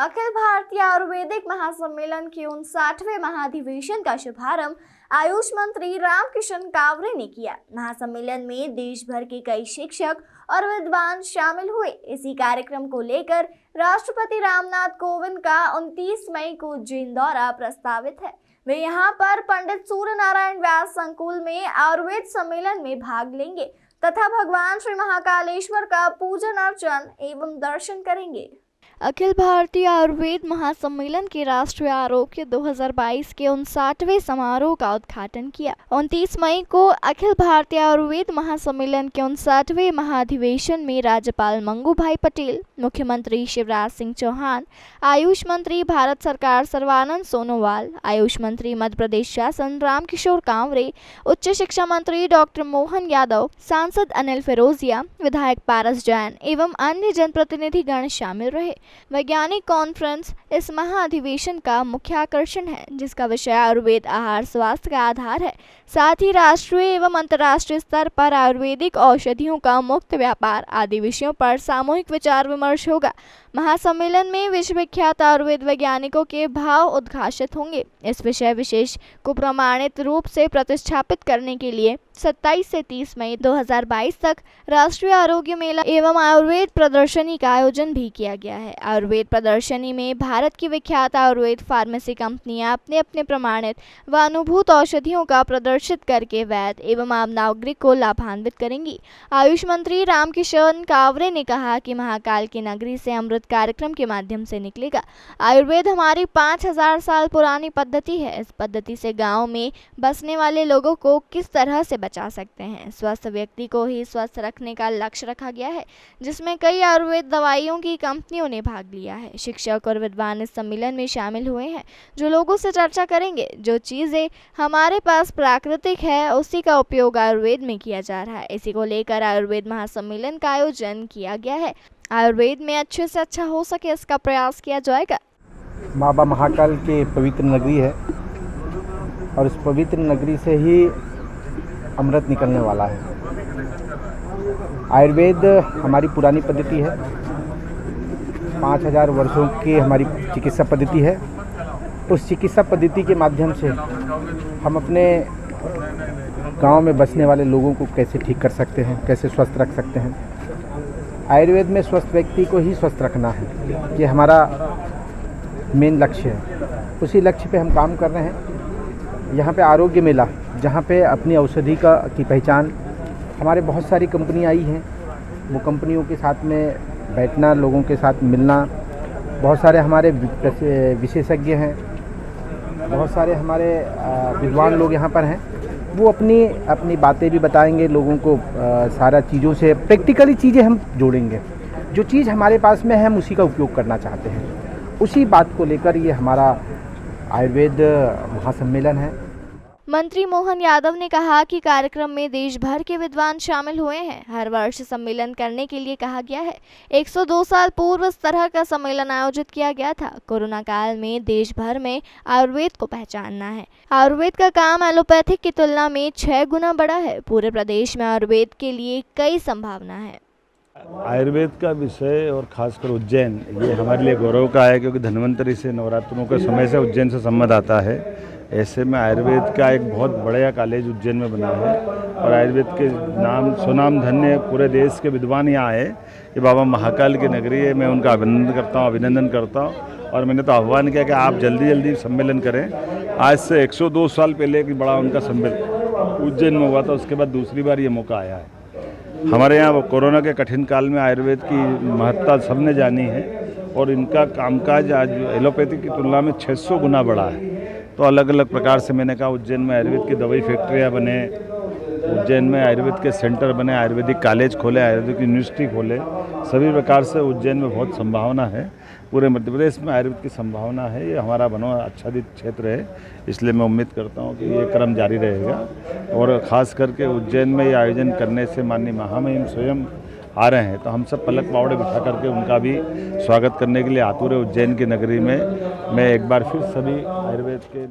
अखिल भारतीय आयुर्वेदिक महासम्मेलन के 59वें महाधिवेशन का शुभारंभ आयुष मंत्री रामकिशन कावरे ने किया। महासम्मेलन में देश भर के कई शिक्षक और विद्वान शामिल हुए। इसी कार्यक्रम को लेकर राष्ट्रपति रामनाथ कोविंद का 29 मई को उज्जैन दौरा प्रस्तावित है। वे यहां पर पंडित सूर्य नारायण व्यास संकुल में आयुर्वेद सम्मेलन में भाग लेंगे तथा भगवान श्री महाकालेश्वर का पूजन अर्चन एवं दर्शन करेंगे। अखिल भारतीय आयुर्वेद महासम्मेलन के राष्ट्रीय आरोग्य 2022 के 59वें समारोह का उद्घाटन किया। 29 मई को अखिल भारतीय आयुर्वेद महासम्मेलन के 59वें महाधिवेशन में राज्यपाल मंगू भाई पटेल, मुख्यमंत्री शिवराज सिंह चौहान, आयुष मंत्री भारत सरकार सर्बानंद सोनोवाल, आयुष मंत्री मध्य प्रदेश शासन रामकिशोर कांवरे, उच्च शिक्षा मंत्री डॉक्टर मोहन यादव, सांसद अनिल फिरोजिया, विधायक पारस जैन एवं अन्य जनप्रतिनिधि गण शामिल रहे। वैज्ञानिक कॉन्फ्रेंस इस महाअधिवेशन का मुख्य आकर्षण है, जिसका विषय आयुर्वेद आहार स्वास्थ्य का आधार है। साथ ही राष्ट्रीय एवं अंतर्राष्ट्रीय स्तर पर आयुर्वेदिक औषधियों का मुक्त व्यापार आदि विषयों पर सामूहिक विचार विमर्श होगा। महासम्मेलन में विश्वविख्यात आयुर्वेद वैज्ञानिकों के भाव उद्घाटित होंगे। इस विषय विशेष को प्रमाणित रूप से प्रतिष्ठापित करने के लिए 27 से 30 मई 2022 तक राष्ट्रीय आरोग्य मेला एवं आयुर्वेद प्रदर्शनी का आयोजन भी किया गया है। आयुर्वेद प्रदर्शनी में भारत की विख्यात आयुर्वेद फार्मेसी कंपनियां अपने अपने प्रमाणित व अनुभूत औषधियों का प्रदर्शित करके वैद्य एवं आम नागरिक को लाभान्वित करेंगी। आयुष मंत्री रामकिशन कावरे ने कहा कि महाकाल की नगरी से अमृत कार्यक्रम के माध्यम से निकलेगा। आयुर्वेद हमारी 5000 साल पुरानी पद्धति है। इस पद्धति से गाँव में बसने वाले लोगों को किस तरह से बचा सकते हैं। स्वस्थ व्यक्ति को ही स्वस्थ रखने का लक्ष्य रखा गया है, जिसमें कई आयुर्वेद दवाइयों की कंपनियों ने भाग लिया है। शिक्षक और विद्वान इस सम्मेलन में शामिल हुए हैं, जो लोगों से चर्चा करेंगे। जो चीजें हमारे पास प्राकृतिक है, उसी का उपयोग आयुर्वेद में किया जा रहा है। इसी को लेकर आयुर्वेद महासम्मेलन का आयोजन किया गया है। आयुर्वेद में अच्छे से अच्छा हो सके, इसका प्रयास किया जाएगा। बाबा महाकाल की पवित्र नगरी है और इस पवित्र नगरी से ही अमृत निकलने वाला है। आयुर्वेद हमारी पुरानी पद्धति है, 5000 वर्षों की हमारी चिकित्सा पद्धति है। उस चिकित्सा पद्धति के माध्यम से हम अपने गांव में बसने वाले लोगों को कैसे ठीक कर सकते हैं, कैसे स्वस्थ रख सकते हैं। आयुर्वेद में स्वस्थ व्यक्ति को ही स्वस्थ रखना है, ये हमारा मेन लक्ष्य है। उसी लक्ष्य पे हम काम कर रहे हैं। यहाँ पे आरोग्य मेला, जहाँ पे अपनी औषधि की पहचान, हमारे बहुत सारी कंपनी आई हैं। वो कंपनियों के साथ में बैठना, लोगों के साथ मिलना, बहुत सारे हमारे विशेषज्ञ हैं, बहुत सारे हमारे विद्वान लोग यहाँ पर हैं। वो अपनी बातें भी बताएंगे लोगों को। सारा चीज़ों से प्रैक्टिकली चीज़ें हम जोड़ेंगे। जो चीज़ हमारे पास में है हम उसी का उपयोग करना चाहते हैं। उसी बात को लेकर ये हमारा आयुर्वेद महासम्मेलन है। मंत्री मोहन यादव ने कहा कि कार्यक्रम में देश भर के विद्वान शामिल हुए हैं। हर वर्ष सम्मेलन करने के लिए कहा गया है। 102 साल पूर्व इस तरह का सम्मेलन आयोजित किया गया था। कोरोना काल में देश भर में आयुर्वेद को पहचानना है। आयुर्वेद का काम एलोपैथिक की तुलना में 6 गुना बड़ा है। पूरे प्रदेश में आयुर्वेद के लिए कई संभावना है। आयुर्वेद का विषय और खासकर उज्जैन, ये हमारे लिए गौरव का है, क्योंकि धन्वंतरि से नवरात्रों के समय से उज्जैन से संबंध आता है। ऐसे में आयुर्वेद का एक बहुत बड़ा कॉलेज उज्जैन में बना है और आयुर्वेद के नाम सुनाम धन्य पूरे देश के विद्वान यहाँ आए। ये बाबा महाकाल की नगरी है। मैं उनका अभिनंदन करता हूँ और मैंने तो आह्वान किया कि आप जल्दी जल्दी सम्मेलन करें। आज से 102 साल पहले एक बड़ा उनका सम्मेलन उज्जैन में हुआ था, उसके बाद दूसरी बार ये मौका आया है। हमारे यहाँ कोरोना के कठिन काल में आयुर्वेद की महत्ता सबने जानी है और इनका कामकाज आज एलोपैथी की तुलना में 600 गुना बड़ा है। तो अलग अलग प्रकार से मैंने कहा उज्जैन में आयुर्वेद की दवाई फैक्ट्रियाँ बने, उज्जैन में आयुर्वेद के सेंटर बने, आयुर्वेदिक कॉलेज खोले, आयुर्वेदिक यूनिवर्सिटी खोले। सभी प्रकार से उज्जैन में बहुत संभावना है। पूरे मध्य प्रदेश में आयुर्वेद की संभावना है। ये हमारा आच्छादित क्षेत्र है, इसलिए मैं उम्मीद करता हूँ कि ये क्रम जारी रहेगा। और ख़ास करके उज्जैन में ये आयोजन करने से माननीय महामहिम स्वयं आ रहे हैं, तो हम सब पलक पावड़े बिछा करके उनका भी स्वागत करने के लिए आतुर है। उज्जैन की नगरी में मैं एक बार फिर सभी आयुर्वेद के